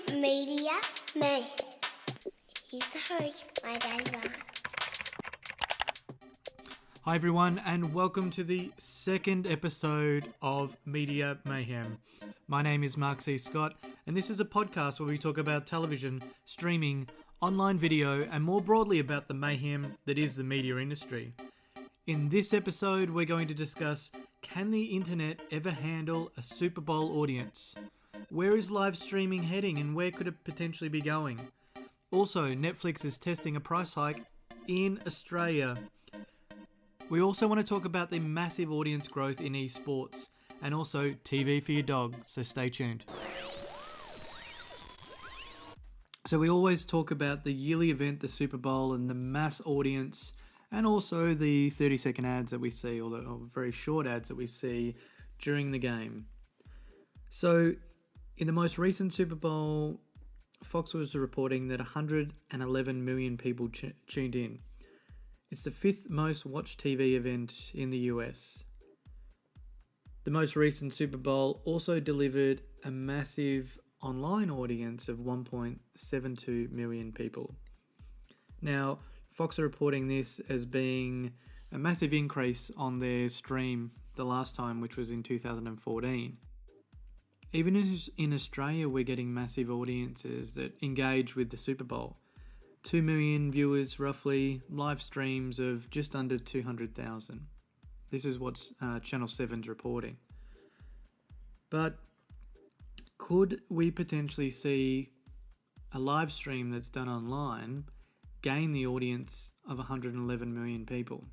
to Media Mayhem. He's the host, my dad Mark. Hi everyone, and welcome to the second episode of Media Mayhem. My name is Mark C. Scott, and this is a podcast where we talk about television, streaming, online video, and more broadly about the mayhem that is the media industry. In this episode, we're going to discuss, can the internet ever handle a Super Bowl audience? Where is live streaming heading and where could it potentially be going? Also, Netflix is testing a price hike in Australia. We also want to talk about the massive audience growth in eSports and also TV for your dog, so stay tuned. So we always talk about the yearly event, the Super Bowl, and the mass audience, and also the 30-second ads that we see, or the very short ads that we see during the game. So in the most recent Super Bowl, Fox was reporting that 111 million people tuned in. It's the fifth most watched TV event in the US. The most recent Super Bowl also delivered a massive online audience of 1.72 million people. Now, Fox are reporting this as being a massive increase on their stream the last time, which was in 2014. Even as in Australia, we're getting massive audiences that engage with the Super Bowl. 2 million viewers roughly, live streams of just under 200,000. This is what Channel 7's reporting. But could we potentially see a live stream that's done online gain the audience of 111 million people?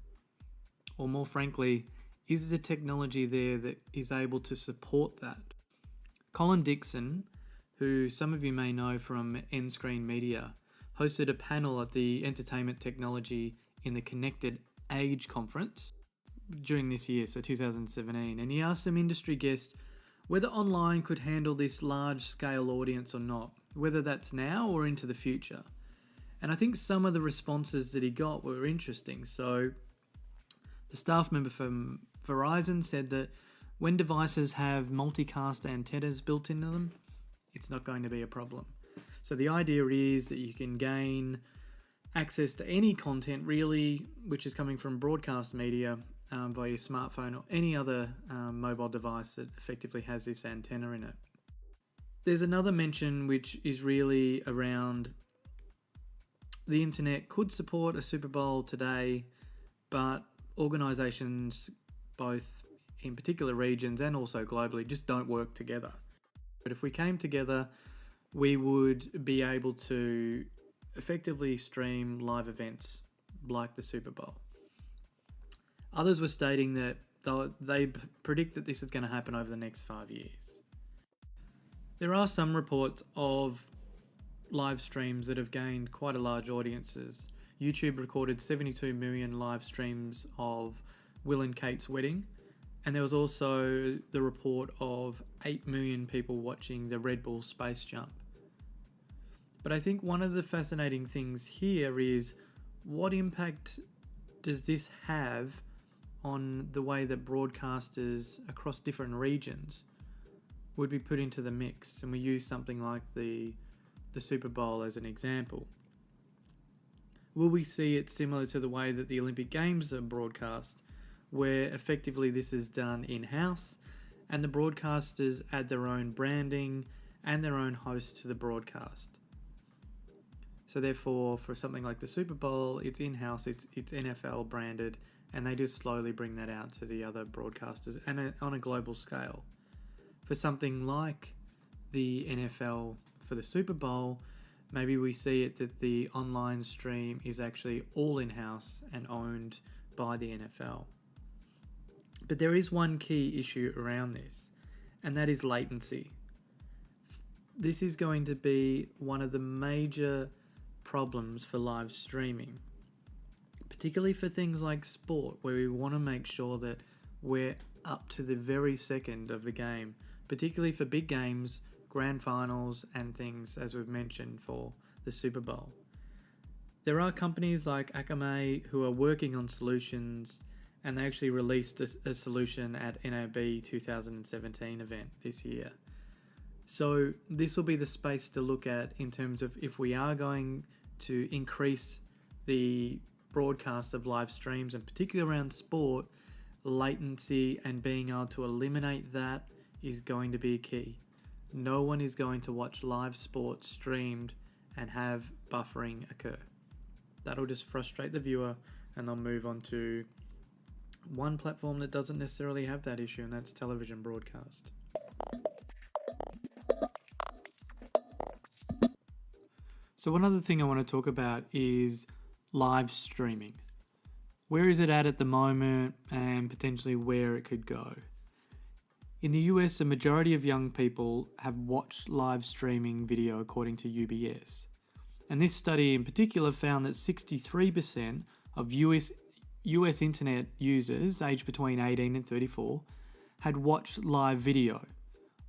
Or more frankly, is the technology there that is able to support that? Colin Dixon, who some of you may know from nScreenNoise, hosted a panel at the Entertainment Technology in the Connected Age conference during this year, so 2017, and he asked some industry guests whether online could handle this large-scale audience or not, whether that's now or into the future. And I think some of the responses that he got were interesting. So the staff member from Verizon said that when devices have multicast antennas built into them, it's not going to be a problem. So the idea is that you can gain access to any content really, which is coming from broadcast media via your smartphone or any other mobile device that effectively has this antenna in it. There's another mention which is really around the internet could support a Super Bowl today, but organisations both in particular regions and also globally just don't work together. But if we came together, we would be able to effectively stream live events like the Super Bowl. Others were stating that they predict that this is going to happen over the next 5 years. There are some reports of live streams that have gained quite a large audiences. YouTube recorded 72 million live streams of Will and Kate's wedding, and there was also the report of 8 million people watching the Red Bull space jump. But I think one of the fascinating things here is what impact does this have on the way that broadcasters across different regions would be put into the mix? And we use something like the Super Bowl as an example. Will we see it similar to the way that the Olympic Games are broadcast, where effectively this is done in-house and the broadcasters add their own branding and their own host to the broadcast? So therefore, for something like the Super Bowl, it's in-house, it's NFL branded, and they just slowly bring that out to the other broadcasters and on a global scale. For something like the NFL for the Super Bowl, maybe we see it that the online stream is actually all in-house and owned by the NFL. But there is one key issue around this, and that is latency. This is going to be one of the major problems for live streaming, particularly for things like sport, where we want to make sure that we're up to the very second of the game, particularly for big games, grand finals and things, as we've mentioned, for the Super Bowl. There are companies like Akamai who are working on solutions, and they actually released a solution at NAB 2017 event this year, So this will be the space to look at in terms of if we are going to increase the broadcast of live streams, and particularly around sport, latency and being able to eliminate that is going to be key. No one is going to watch live sport streamed and have buffering occur. That'll just frustrate the viewer, and they'll move on to one platform that doesn't necessarily have that issue, and that's television broadcast. So one other thing I want to talk about is live streaming. Where is it at the moment, and potentially where it could go? In the US, a majority of young people have watched live streaming video according to UBS. And this study in particular found that 63% of US internet users aged between 18 and 34 had watched live video.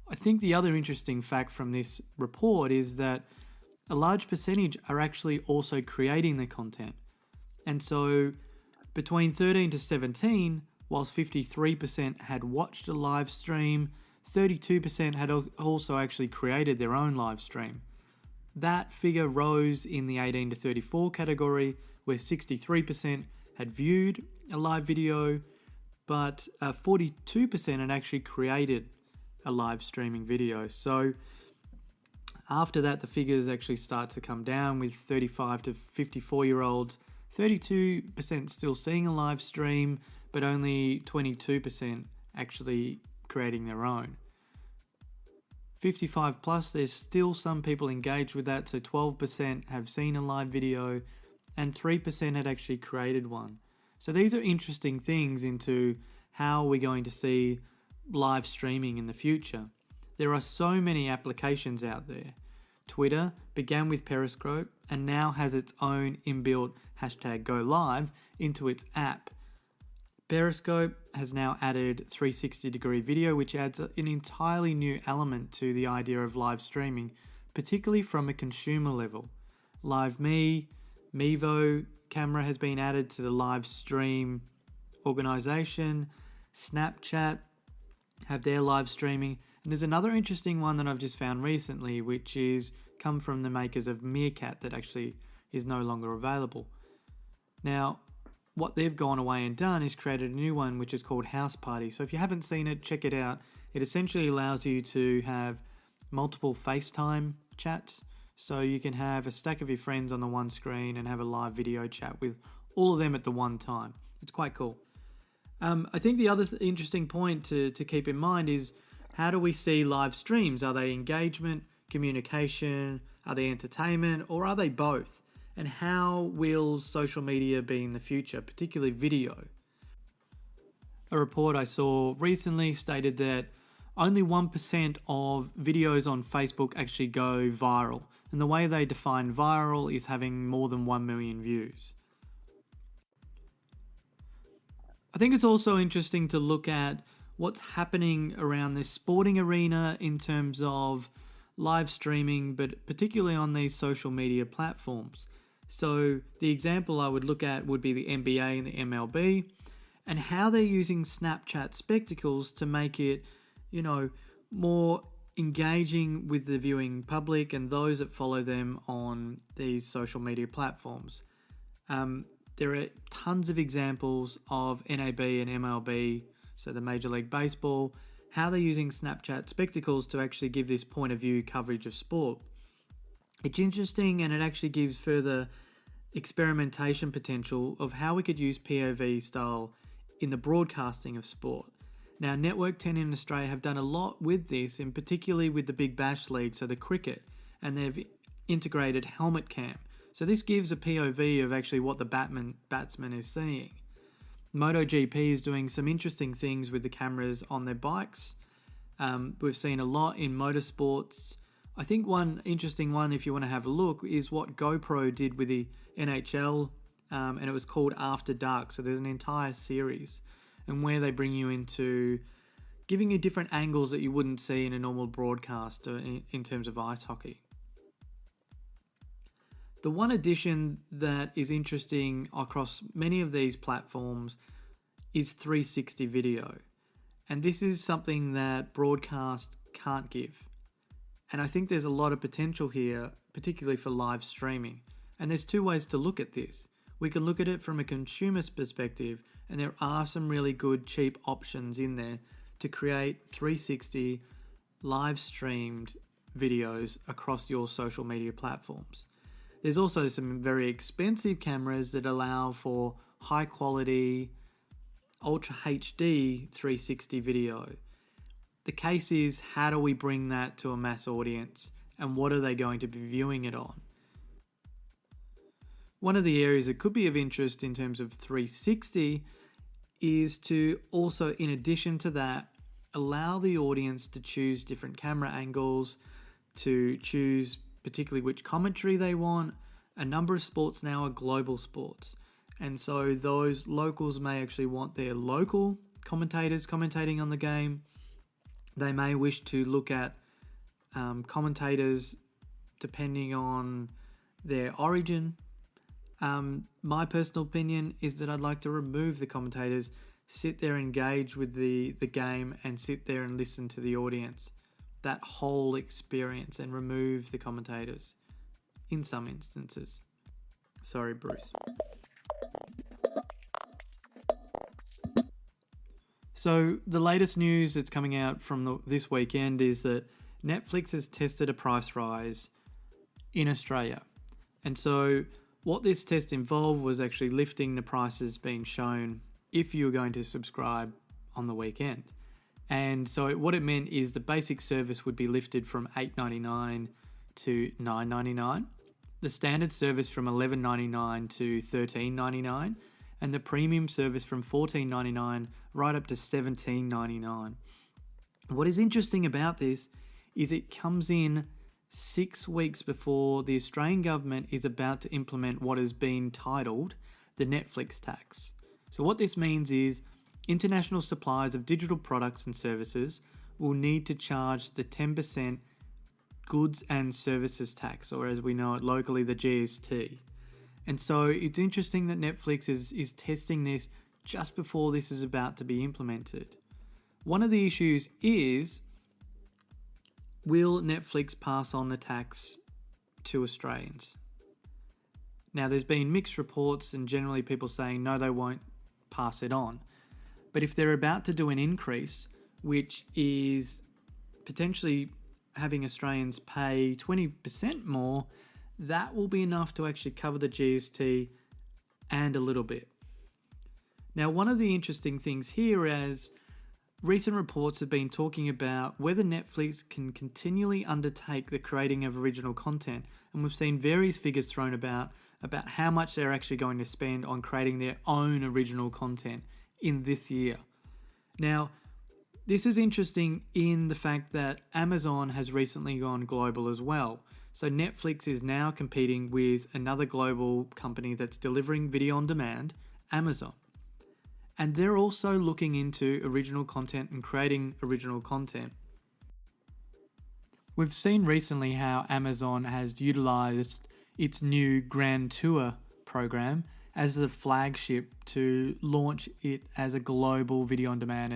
I think the other interesting fact from this report is that a large percentage are actually also creating the content. And so between 13 to 17, whilst 53% had watched a live stream, 32% had also actually created their own live stream. That figure rose in the 18 to 34 category, where 63% had viewed a live video, but 42% had actually created a live streaming video. So after that, the figures actually start to come down, with 35 to 54-year-olds, 32% still seeing a live stream, but only 22% actually creating their own. 55 plus, there's still some people engaged with that, so 12% have seen a live video and 3% had actually created one. So these are interesting things into how we're going to see live streaming in the future. There are so many applications out there. Twitter began with Periscope and now has its own inbuilt #GoLive into its app. Periscope has now added 360-degree video, which adds an entirely new element to the idea of live streaming, particularly from a consumer level. LiveMe, Mevo camera has been added to the live stream organization. Snapchat have their live streaming. And there's another interesting one that I've just found recently, which is come from the makers of Meerkat, that actually is no longer available. Now, what they've gone away and done is created a new one, which is called House Party. So if you haven't seen it, check it out. It essentially allows you to have multiple FaceTime chats. So you can have a stack of your friends on the one screen and have a live video chat with all of them at the one time. It's quite cool. I think the other interesting point to keep in mind is, how do we see live streams? Are they engagement, communication? Are they entertainment? Or are they both? And how will social media be in the future, particularly video? A report I saw recently stated that only 1% of videos on Facebook actually go viral. And the way they define viral is having more than 1 million views. I think it's also interesting to look at what's happening around this sporting arena in terms of live streaming, but particularly on these social media platforms. So the example I would look at would be the NBA and the MLB, and how they're using Snapchat spectacles to make it, more engaging with the viewing public and those that follow them on these social media platforms. There are tons of examples of NAB and MLB, so the Major League Baseball, how they're using Snapchat spectacles to actually give this point of view coverage of sport. It's interesting, and it actually gives further experimentation potential of how we could use POV style in the broadcasting of sport. Now, Network 10 in Australia have done a lot with this, and particularly with the Big Bash League, so the cricket, and they've integrated helmet cam. So this gives a POV of actually what the batsman is seeing. MotoGP is doing some interesting things with the cameras on their bikes. We've seen a lot in motorsports. I think one interesting one, if you want to have a look, is what GoPro did with the NHL, and it was called After Dark. So there's an entire series, and where they bring you into giving you different angles that you wouldn't see in a normal broadcast in terms of ice hockey. The one addition that is interesting across many of these platforms is 360 video. And this is something that broadcast can't give. And I think there's a lot of potential here, particularly for live streaming. And there's two ways to look at this. We can look at it from a consumer's perspective, and there are some really good cheap options in there to create 360 live streamed videos across your social media platforms. There's also some very expensive cameras that allow for high quality, Ultra HD 360 video. The case is, how do we bring that to a mass audience, and what are they going to be viewing it on? One of the areas that could be of interest in terms of 360 is to also, in addition to that, allow the audience to choose different camera angles, to choose particularly which commentary they want. A number of sports now are global sports. And so those locals may actually want their local commentators commentating on the game. They may wish to look at commentators depending on their origin. My personal opinion is that I'd like to remove the commentators, sit there, engage with the game, and sit there and listen to the audience. That whole experience, and remove the commentators in some instances. Sorry, Bruce. So the latest news that's coming out from this weekend is that Netflix has tested a price rise in Australia. And so what this test involved was actually lifting the prices being shown if you were going to subscribe on the weekend. And so what it meant is the basic service would be lifted from $8.99 to $9.99, the standard service from $11.99 to $13.99, and the premium service from $14.99 right up to $17.99. What is interesting about this is it comes in 6 weeks before the Australian government is about to implement what has been titled the Netflix tax. So what this means is international suppliers of digital products and services will need to charge the 10% goods and services tax, or as we know it locally, the GST. And so it's interesting that Netflix is testing this just before this is about to be implemented. One of the issues is, will Netflix pass on the tax to Australians? Now, there's been mixed reports and generally people saying no, they won't pass it on. But if they're about to do an increase, which is potentially having Australians pay 20% more, that will be enough to actually cover the GST and a little bit. Now, one of the interesting things here is recent reports have been talking about whether Netflix can continually undertake the creating of original content. And we've seen various figures thrown about how much they're actually going to spend on creating their own original content in this year. Now, this is interesting in the fact that Amazon has recently gone global as well. So Netflix is now competing with another global company that's delivering video on demand, Amazon. And they're also looking into original content and creating original content. We've seen recently how Amazon has utilized its new Grand Tour program as the flagship to launch it as a global video on demand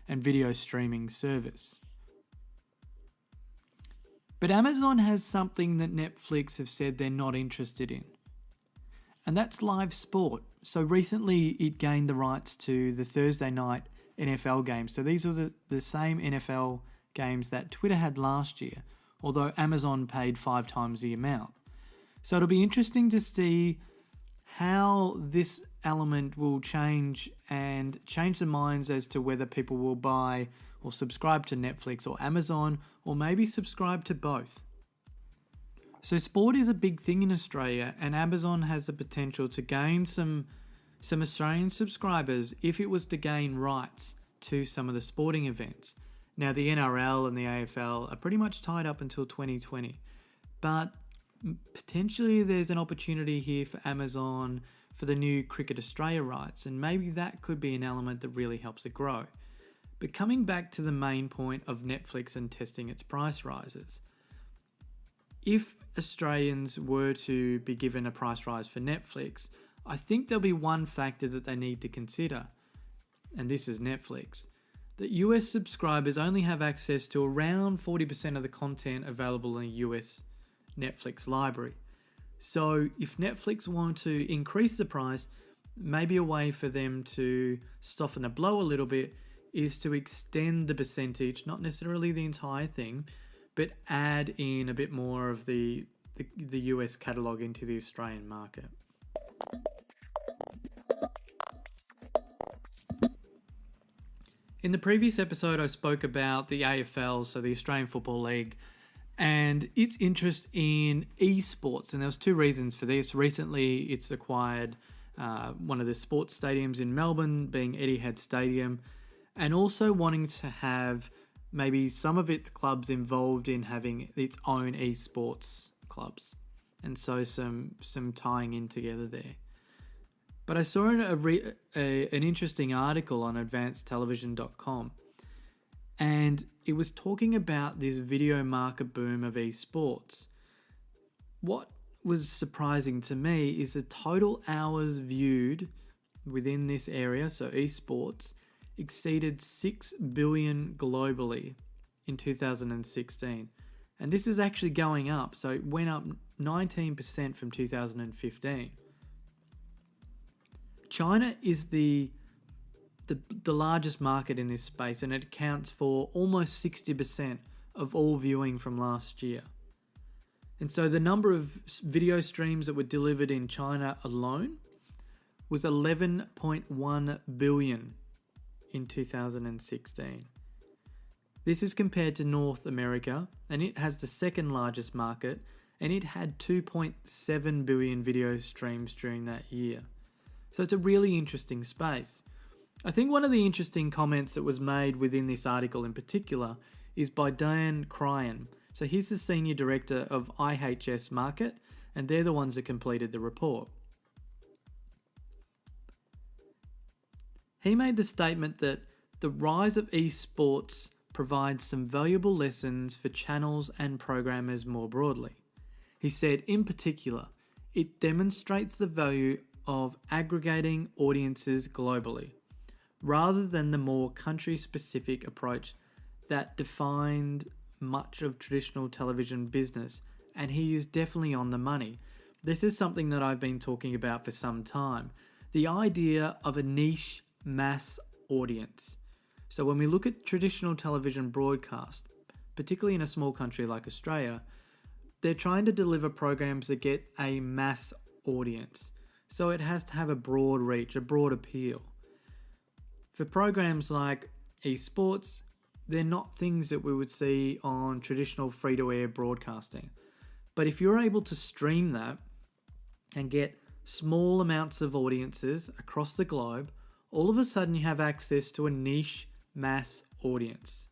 and video streaming service. But Amazon has something that Netflix have said they're not interested in, and that's live sport. So recently it gained the rights to the Thursday night NFL games. So these are the same NFL games that Twitter had last year, although Amazon paid 5 times the amount. So it'll be interesting to see how this element will change the minds as to whether people will buy or subscribe to Netflix or Amazon, or maybe subscribe to both. So sport is a big thing in Australia, and Amazon has the potential to gain some Australian subscribers if it was to gain rights to some of the sporting events. Now, the NRL and the AFL are pretty much tied up until 2020, but potentially there's an opportunity here for Amazon for the new Cricket Australia rights, and maybe that could be an element that really helps it grow. But coming back to the main point of Netflix and testing its price rises, if Australians were to be given a price rise for Netflix, I think there'll be one factor that they need to consider, and this is Netflix. that US subscribers only have access to around 40% of the content available in the US Netflix library. So if Netflix want to increase the price, maybe a way for them to soften the blow a little bit is to extend the percentage, not necessarily the entire thing, but add in a bit more of the US catalogue into the Australian market. In the previous episode, I spoke about the AFL, so the Australian Football League, and its interest in eSports. And there was two reasons for this. Recently, it's acquired one of the sports stadiums in Melbourne, being Etihad Stadium, and also wanting to have maybe some of its clubs involved in having its own eSports clubs. And so some tying in together there. But I saw an interesting article on advancedtelevision.com, and it was talking about this video market boom of esports. What was surprising to me is the total hours viewed within this area, so esports, exceeded 6 billion globally in 2016. And this is actually going up, so it went up 19% from 2015. China is the largest market in this space, and it accounts for almost 60% of all viewing from last year. And so the number of video streams that were delivered in China alone was 11.1 billion in 2016. This is compared to North America, and it has the second largest market, and it had 2.7 billion video streams during that year. So it's a really interesting space. I think one of the interesting comments that was made within this article in particular is by Dan Cryan. So he's the Senior Director of IHS Market, and they're the ones that completed the report. He made the statement that the rise of esports provides some valuable lessons for channels and programmers more broadly. He said, in particular, it demonstrates the value of aggregating audiences globally, rather than the more country-specific approach that defined much of traditional television business, and he is definitely on the money. This is something that I've been talking about for some time, the idea of a niche mass audience. So when we look at traditional television broadcast, particularly in a small country like Australia, they're trying to deliver programs that get a mass audience. So it has to have a broad reach, a broad appeal. For programs like esports, they're not things that we would see on traditional free-to-air broadcasting. But if you're able to stream that and get small amounts of audiences across the globe, all of a sudden you have access to a niche mass audience.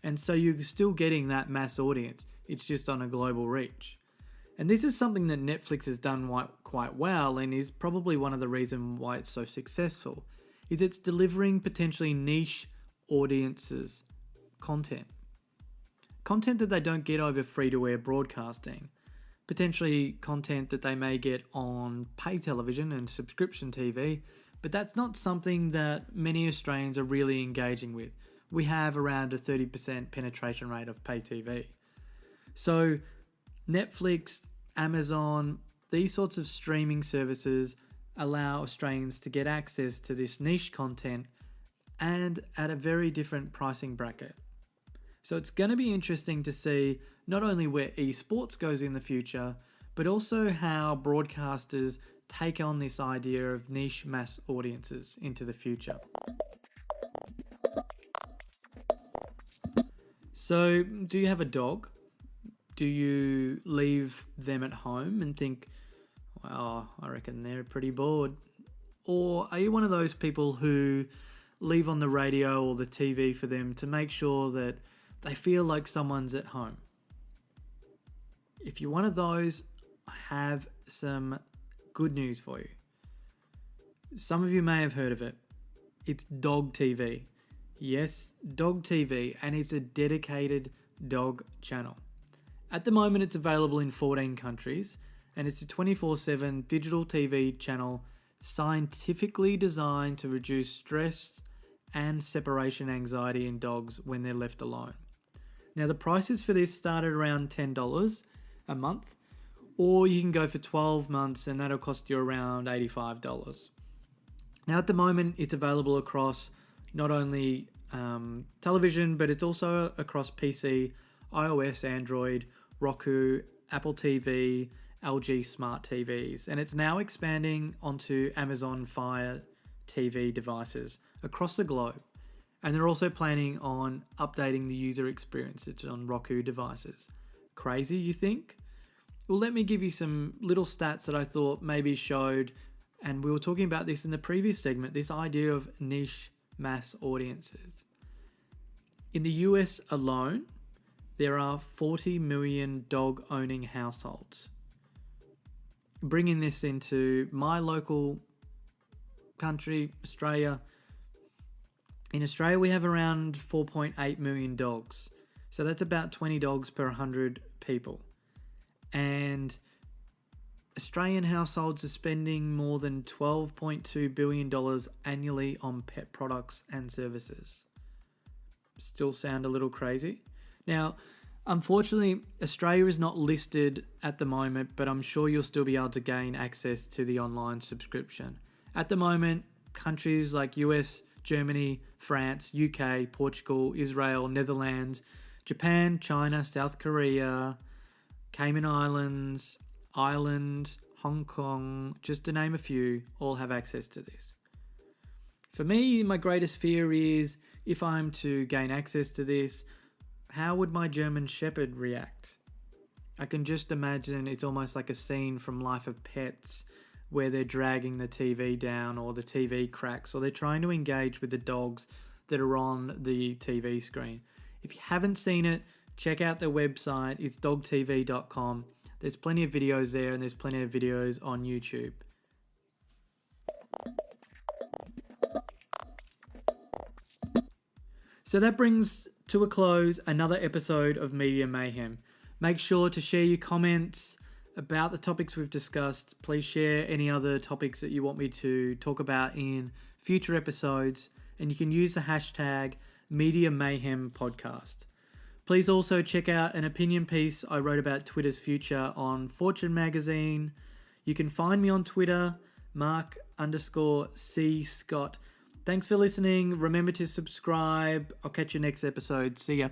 And so you're still getting that mass audience. It's just on a global reach. And this is something that Netflix has done quite well, and is probably one of the reasons why it's so successful, is it's delivering potentially niche audiences content. Content that they don't get over free-to-air broadcasting. Potentially content that they may get on pay television and subscription TV, but that's not something that many Australians are really engaging with. We have around a 30% penetration rate of pay TV. So Netflix, Amazon, these sorts of streaming services allow Australians to get access to this niche content and at a very different pricing bracket. So it's going to be interesting to see not only where esports goes in the future, but also how broadcasters take on this idea of niche mass audiences into the future. So, do you have a dog? Do you leave them at home and think, well, I reckon they're pretty bored? Or are you one of those people who leave on the radio or the TV for them to make sure that they feel like someone's at home? If you're one of those, I have some good news for you. Some of you may have heard of it. It's Dog TV. Yes, Dog TV, and it's a dedicated dog channel. At the moment, it's available in 14 countries, and it's a 24/7 digital TV channel scientifically designed to reduce stress and separation anxiety in dogs when they're left alone. Now, the prices for this start at around $10 a month, or you can go for 12 months and that'll cost you around $85. Now, at the moment, it's available across not only television, but it's also across PC, iOS, Android, Roku, Apple TV, LG Smart TVs, and it's now expanding onto Amazon Fire TV devices across the globe. And they're also planning on updating the user experience. It's on Roku devices. Crazy, you think? Well, let me give you some little stats that I thought maybe showed, and we were talking about this in the previous segment, this idea of niche mass audiences. In the US alone, there are 40 million dog-owning households. Bringing this into my local country, Australia. In Australia, we have around 4.8 million dogs. So that's about 20 dogs per 100 people. And Australian households are spending more than $12.2 billion annually on pet products and services. Still sound a little crazy? Now, unfortunately, Australia is not listed at the moment, but I'm sure you'll still be able to gain access to the online subscription. At the moment, countries like US, Germany, France, UK, Portugal, Israel, Netherlands, Japan, China, South Korea, Cayman Islands, Ireland, Hong Kong, just to name a few, all have access to this. For me, my greatest fear is if I'm to gain access to this, how would my German Shepherd react? I can just imagine it's almost like a scene from Life of Pets where they're dragging the TV down or the TV cracks or they're trying to engage with the dogs that are on the TV screen. If you haven't seen it, check out their website. It's dogtv.com. There's plenty of videos there and there's plenty of videos on YouTube. So that brings to a close another episode of Media Mayhem. Make sure to share your comments about the topics we've discussed. Please share any other topics that you want me to talk about in future episodes. And you can use the hashtag Media Mayhem Podcast. Please also check out an opinion piece I wrote about Twitter's future on Fortune magazine. You can find me on Twitter, Mark_C Scott. Thanks for listening. Remember to subscribe. I'll catch you next episode. See ya.